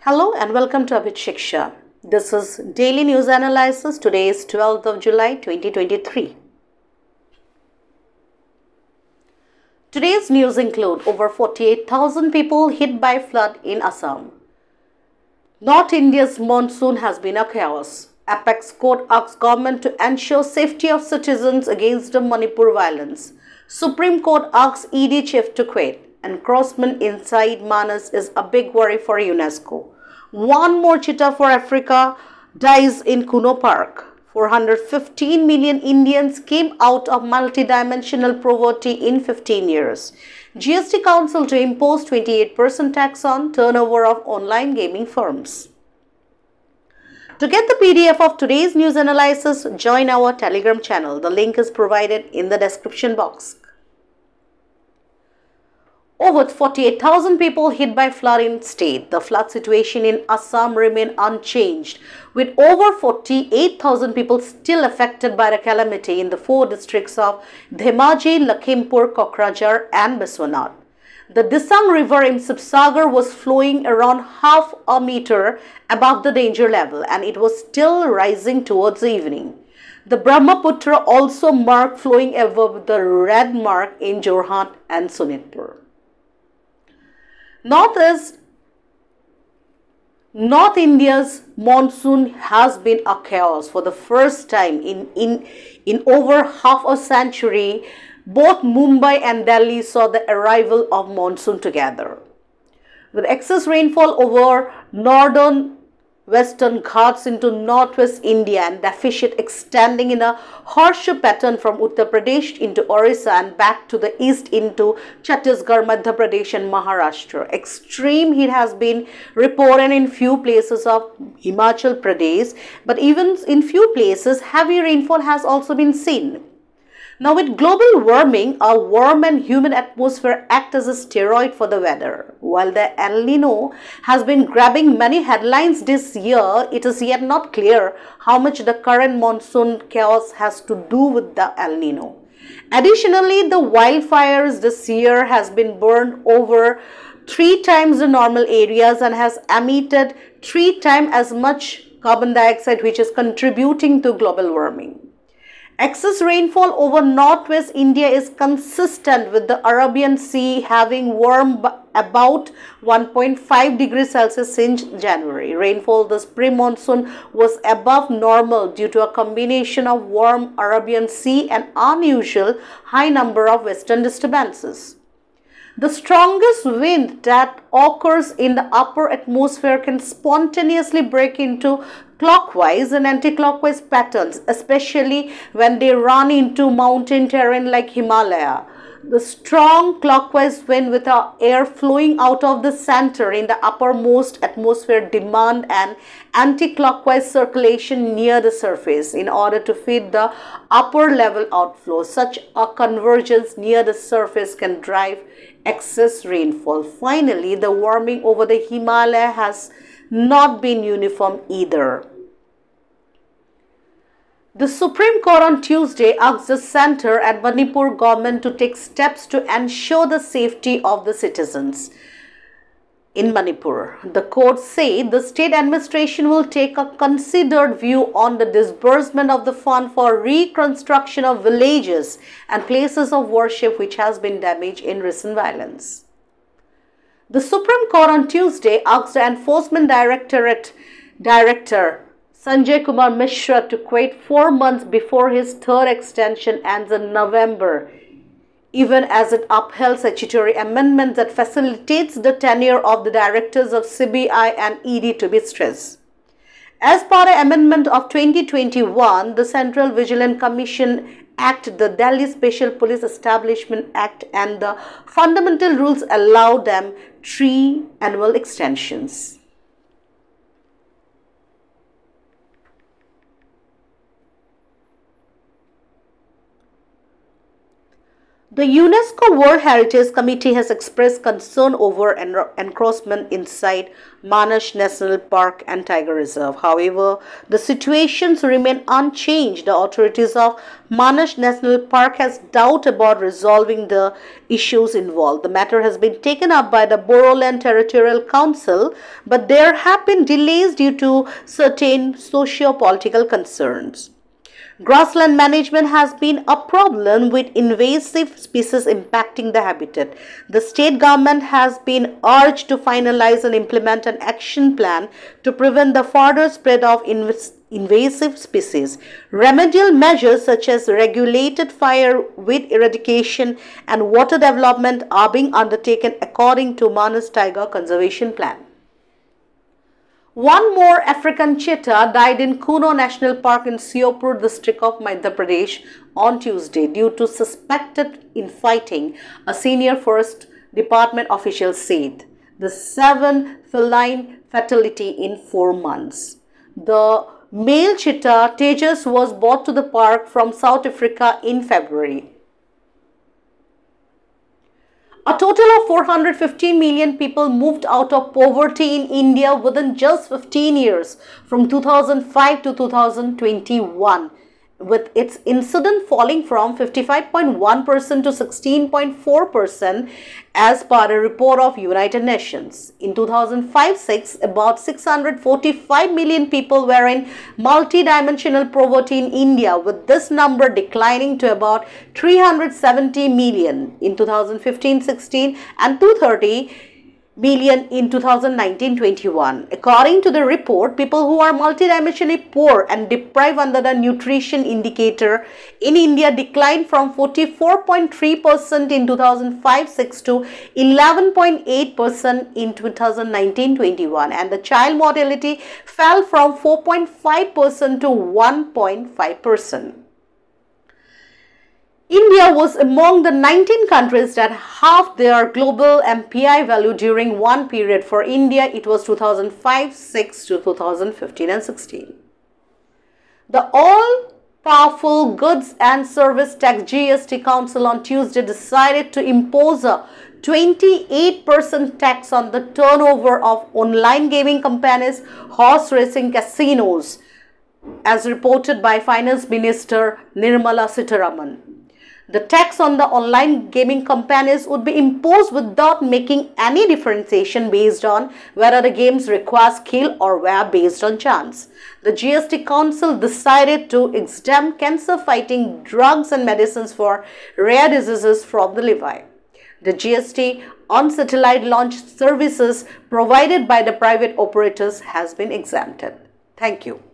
Hello and welcome to Shiksha. This is Daily News Analysis. Today is 12th of July 2023. Today's news include over 48,000 people hit by flood in Assam. North India's monsoon has been a chaos. Apex court asks government to ensure safety of citizens against the Manipur violence. Supreme Court asks ED chief to quit. Encroachment inside Manas is a big worry for UNESCO. One more cheetah for Africa dies in Kuno Park. 415 million Indians came out of multidimensional poverty in 15 years. GST Council to impose 28% tax on turnover of online gaming firms. To get the PDF of today's news analysis, join our Telegram channel. The link is provided in the description box. Over 48,000 people hit by flood in state. The flood situation in Assam remains unchanged, with over 48,000 people still affected by the calamity in the four districts of Dhemaji, Lakhimpur, Kokrajhar and Biswanath. The Disang River in Sibsagar was flowing around half a meter above the danger level and it was still rising towards the evening. The Brahmaputra also marked flowing above the red mark in Jorhat and Sonitpur. North India's monsoon has been a chaos for the first time in over half a century. Both Mumbai and Delhi saw the arrival of monsoon together. With excess rainfall over northern western Ghats into northwest India and deficit extending in a horseshoe pattern from Uttar Pradesh into Orissa and back to the east into Chhattisgarh, Madhya Pradesh and Maharashtra. Extreme heat has been reported in few places of Himachal Pradesh, but even in few places heavy rainfall has also been seen. Now with global warming, a warm and humid atmosphere acts as a steroid for the weather. While the El Nino has been grabbing many headlines this year, it is yet not clear how much the current monsoon chaos has to do with the El Nino. Additionally, the wildfires this year has been burned over 3 times the normal areas and has emitted 3 times as much carbon dioxide, which is contributing to global warming. Excess rainfall over northwest India is consistent with the Arabian Sea having warmed about 1.5 degrees Celsius since January. Rainfall this pre-monsoon was above normal due to a combination of warm Arabian Sea and unusual high number of western disturbances. The strongest wind that occurs in the upper atmosphere can spontaneously break into clockwise and anti-clockwise patterns, especially when they run into mountain terrain like Himalaya. The strong clockwise wind with air flowing out of the center in the uppermost atmosphere demand an anti-clockwise circulation near the surface in order to feed the upper level outflow. Such a convergence near the surface can drive excess rainfall. Finally, the warming over the Himalaya has not been uniform either. The Supreme Court on Tuesday asked the centre and Manipur government to take steps to ensure the safety of the citizens in Manipur. The court said the state administration will take a considered view on the disbursement of the fund for reconstruction of villages and places of worship which has been damaged in recent violence. The Supreme Court on Tuesday asked the Enforcement Directorate Director Sanjay Kumar Mishra to quit 4 months before his third extension ends in November, even as it upheld statutory amendment that facilitates the tenure of the directors of CBI and ED to be stressed. As part of amendment of 2021, the Central Vigilance Commission Act, the Delhi Special Police Establishment Act and the fundamental rules allow them 3 annual extensions. The UNESCO World Heritage Committee has expressed concern over encroachment inside Manas National Park and Tiger Reserve. However, the situations remain unchanged. The authorities of Manas National Park has doubt about resolving the issues involved. The matter has been taken up by the Bodoland Territorial Council, but there have been delays due to certain socio-political concerns. Grassland management has been a problem with invasive species impacting the habitat. The state government has been urged to finalize and implement an action plan to prevent the further spread of invasive species. Remedial measures such as regulated fire weed eradication and water development are being undertaken according to Manas Tiger Conservation Plan. One more African cheetah died in Kuno National Park in Siopur district of Madhya Pradesh on Tuesday due to suspected infighting, a senior Forest Department official said. The 7th feline fatality in 4 months. The male cheetah Tejas was brought to the park from South Africa in February. A total of 415 million people moved out of poverty in India within just 15 years from 2005 to 2021, with its incidence falling from 55.1% to 16.4% as per a report of United Nations. In 2005-06, about 645 million people were in multidimensional poverty in India, with this number declining to about 370 million in 2015-16 and 230 million in 2019-21. According to the report, people who are multidimensionally poor and deprived under the nutrition indicator in India declined from 44.3% in 2005-06 to 11.8% in 2019-21, and the child mortality fell from 4.5% to 1.5%. India was among the 19 countries that halved their global MPI value during one period. For India, it was 2005-06 to 2015-16. The all-powerful Goods and Service Tax GST Council on Tuesday decided to impose a 28% tax on the turnover of online gaming companies, horse racing casinos, as reported by Finance Minister Nirmala Sitharaman. The tax on the online gaming companies would be imposed without making any differentiation based on whether the games require skill or were based on chance. The GST Council decided to exempt cancer-fighting drugs and medicines for rare diseases from the levy. The GST on satellite launch services provided by the private operators has been exempted. Thank you.